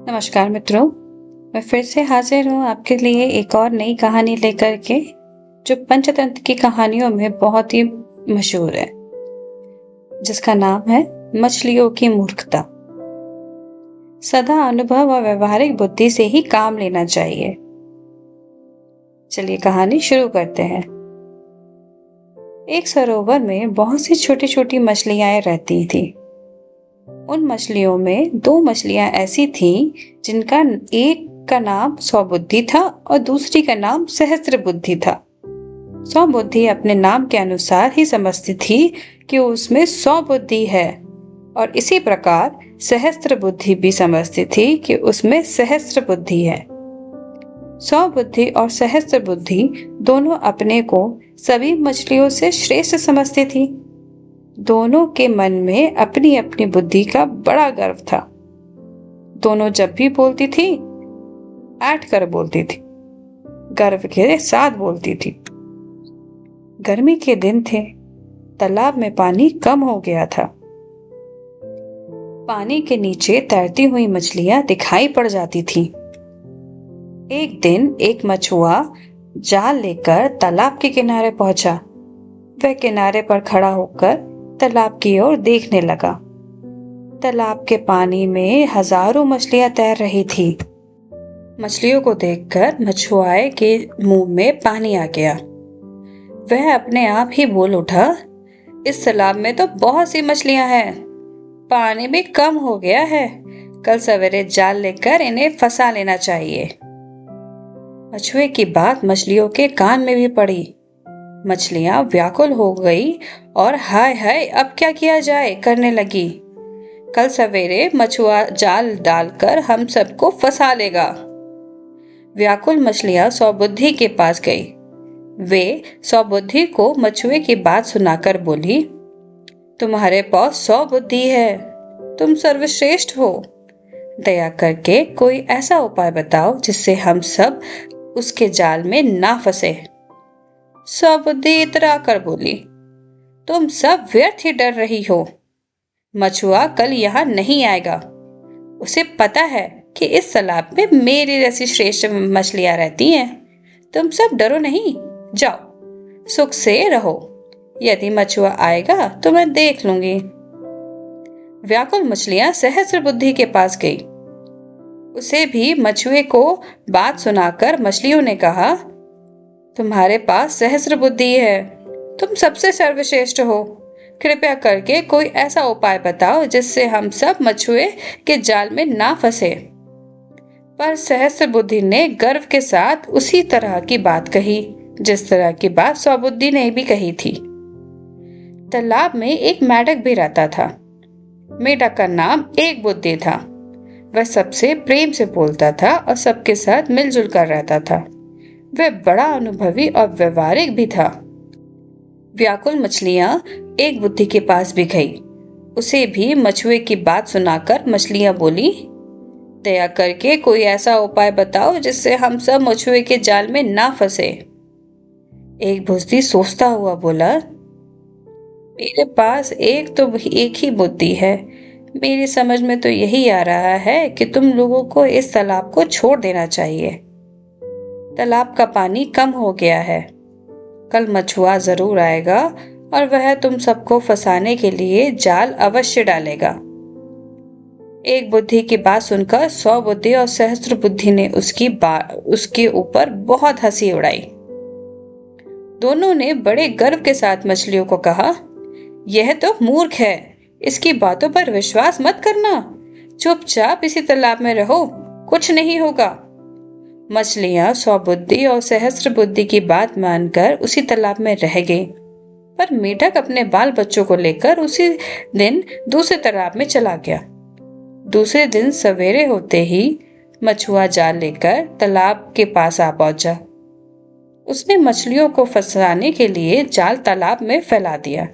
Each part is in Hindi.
नमस्कार मित्रों। मैं फिर से हाजिर हूँ आपके लिए एक और नई कहानी लेकर के, जो पंचतंत्र की कहानियों में बहुत ही मशहूर है, जिसका नाम है मछलियों की मूर्खता। सदा अनुभव और व्यवहारिक बुद्धि से ही काम लेना चाहिए। चलिए कहानी शुरू करते हैं। एक सरोवर में बहुत सी छोटी छोटी मछलियां रहती थी। उन मछलियों में दो मछलियां ऐसी थीं जिनका एक का नाम सौबुद्धि था और दूसरी का नाम सहस्त्र बुद्धि था। सौबुद्धि अपने नाम के अनुसार ही समझती थी कि उसमें 100 बुद्धि है, और इसी प्रकार सहस्त्र बुद्धि भी समझती थी कि उसमें सहस्त्र बुद्धि है। सौबुद्धि और सहस्त्र बुद्धि दोनों अपने को सभी मछलियों से श्रेष्ठ समझती थी। दोनों के मन में अपनी अपनी बुद्धि का बड़ा गर्व था। दोनों जब भी बोलती थी, ऐठ कर बोलती थी, गर्व के साथ बोलती थी। गर्मी के दिन थे। तालाब में पानी कम हो गया था। पानी के नीचे तैरती हुई मछलियां दिखाई पड़ जाती थी। एक दिन एक मछुआ जाल लेकर तालाब के किनारे पहुंचा। वह किनारे पर खड़ा होकर तालाब की ओर देखने लगा। तालाब के पानी में हजारों मछलियां तैर रही थी। मछलियों को देखकर मछुआरे के मुंह में पानी आ गया। वह अपने आप ही बोल उठा, इस तालाब में तो बहुत सी मछलियां हैं। पानी भी कम हो गया है। कल सवेरे जाल लेकर इन्हें फंसा लेना चाहिए। मछुए की बात मछलियों के कान में भी पड़ी। मछलियां व्याकुल हो गई और हाय हाय अब क्या किया जाए करने लगी। कल सवेरे मछुआ जाल डालकर हम सबको फंसा लेगा। व्याकुल मछलियां सौबुद्धि के पास गई। वे सौबुद्धि को मछुए की बात सुनाकर बोली, तुम्हारे पास 100 बुद्धि है, तुम सर्वश्रेष्ठ हो। दया करके कोई ऐसा उपाय बताओ जिससे हम सब उसके जाल में ना फंसे। सौबुद्धि इतरा कर बोली, तुम सब व्यर्थ ही डर रही हो। मछुआ कल यहाँ नहीं आएगा। उसे पता है कि इस तालाब में मेरी जैसी श्रेष्ठ मछलियां रहती हैं। तुम सब डरो नहीं, जाओ सुख से रहो। यदि मछुआ आएगा तो मैं देख लूंगी। व्याकुल मछलियां सहस्त्र बुद्धि के पास गई। उसे भी मछुए को बात सुनाकर मछलियों ने कहा, तुम्हारे पास सहस्त्र बुद्धि है, तुम सबसे सर्वश्रेष्ठ हो। कृपया करके कोई ऐसा उपाय बताओ जिससे हम सब मछुए के जाल में ना फंसे। पर सहस्त्र बुद्धि ने गर्व के साथ उसी तरह की बात कही जिस तरह की बात सौबुद्धि ने भी कही थी। तालाब में एक मेढक भी रहता था। मेढक का नाम एक बुद्धि था। वह सबसे प्रेम से बोलता था और सबके साथ मिलजुल कर रहता था। वह बड़ा अनुभवी और व्यवहारिक भी था। व्याकुल मछलियां एक बुद्धि के पास भी गई। उसे भी मछुए की बात सुनाकर मछलियां बोली, दया करके कोई ऐसा उपाय बताओ जिससे हम सब मछुए के जाल में ना फंसे। एक बुद्धि सोचता हुआ बोला, मेरे पास एक ही बुद्धि है। मेरी समझ में तो यही आ रहा है कि तुम लोगों को इस तालाब को छोड़ देना चाहिए। तालाब का पानी कम हो गया है। कल मछुआ जरूर आएगा और वह तुम सबको फंसाने के लिए जाल अवश्य डालेगा। एक बुद्धि की बात सुनकर सौबुद्धि और सहस्त्र बुद्धि ने उसके ऊपर बहुत हंसी उड़ाई। दोनों ने बड़े गर्व के साथ मछलियों को कहा, यह तो मूर्ख है, इसकी बातों पर विश्वास मत करना। चुपचाप इसी तालाब में रहो, कुछ नहीं होगा। मछलियां सौबुद्धि और सहस्त्र बुद्धि की बात मानकर उसी तालाब में रह गई। पर मेढक अपने बाल बच्चों को लेकर उसी दिन दूसरे तालाब में चला गया। दूसरे दिन सवेरे होते ही मछुआ जाल लेकर तालाब के पास आ पहुंचा। उसने मछलियों को फंसाने के लिए जाल तालाब में फैला दिया।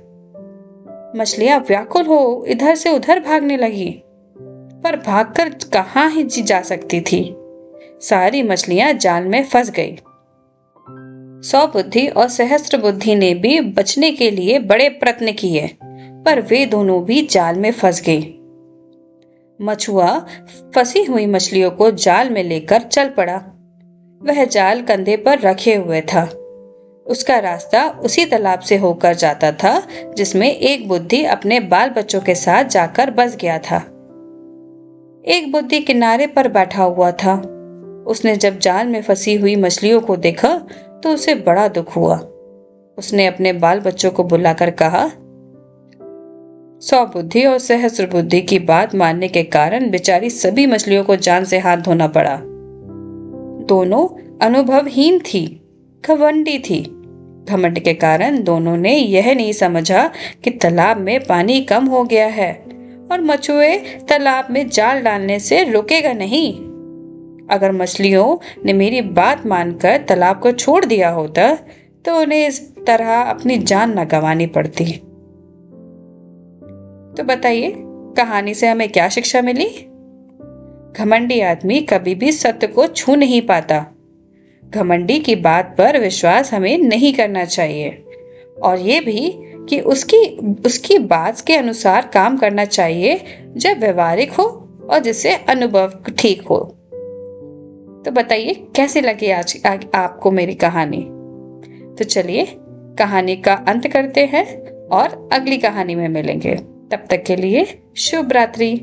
मछलियां व्याकुल हो इधर से उधर भागने लगी, पर भागकर कहाँ ही जा सकती थी। सारी मछलियां जाल में फंस गई। सौबुद्धि और सहस्त्र बुद्धि ने भी बचने के लिए बड़े प्रयत्न किए, पर वे दोनों भी जाल में फंस गई। मछुआ फंसी हुई मछलियों को जाल में लेकर चल पड़ा। वह जाल कंधे पर रखे हुए था। उसका रास्ता उसी तालाब से होकर जाता था जिसमें एक बुद्धि अपने बाल बच्चों के साथ जाकर बस गया था। एक बुद्धि किनारे पर बैठा हुआ था। उसने जब जाल में फंसी हुई मछलियों को देखा तो उसे बड़ा दुख हुआ। उसने अपने बाल बच्चों को बुलाकर कहा, 100 बुद्धि और सहस्त्र बुद्धि की बात मानने के कारण बेचारी सभी मछलियों को जान से हाथ धोना पड़ा। दोनों अनुभवहीन थी, घमंडी थी। घमंड के कारण दोनों ने यह नहीं समझा कि तालाब में पानी कम हो गया है और मछुए तालाब में जाल डालने से रुकेगा नहीं। अगर मछलियों ने मेरी बात मानकर तालाब को छोड़ दिया होता तो उन्हें इस तरह अपनी जान न गंवानी पड़ती। तो बताइए, कहानी से हमें क्या शिक्षा मिली? घमंडी आदमी कभी भी सत्य को छू नहीं पाता। घमंडी की बात पर विश्वास हमें नहीं करना चाहिए और ये भी कि उसकी बात के अनुसार काम करना चाहिए जब व्यवहारिक हो और जिससे अनुभव ठीक हो। तो बताइए कैसी लगी आज आपको मेरी कहानी? तो चलिए कहानी का अंत करते हैं और अगली कहानी में मिलेंगे। तब तक के लिए शुभ रात्रि।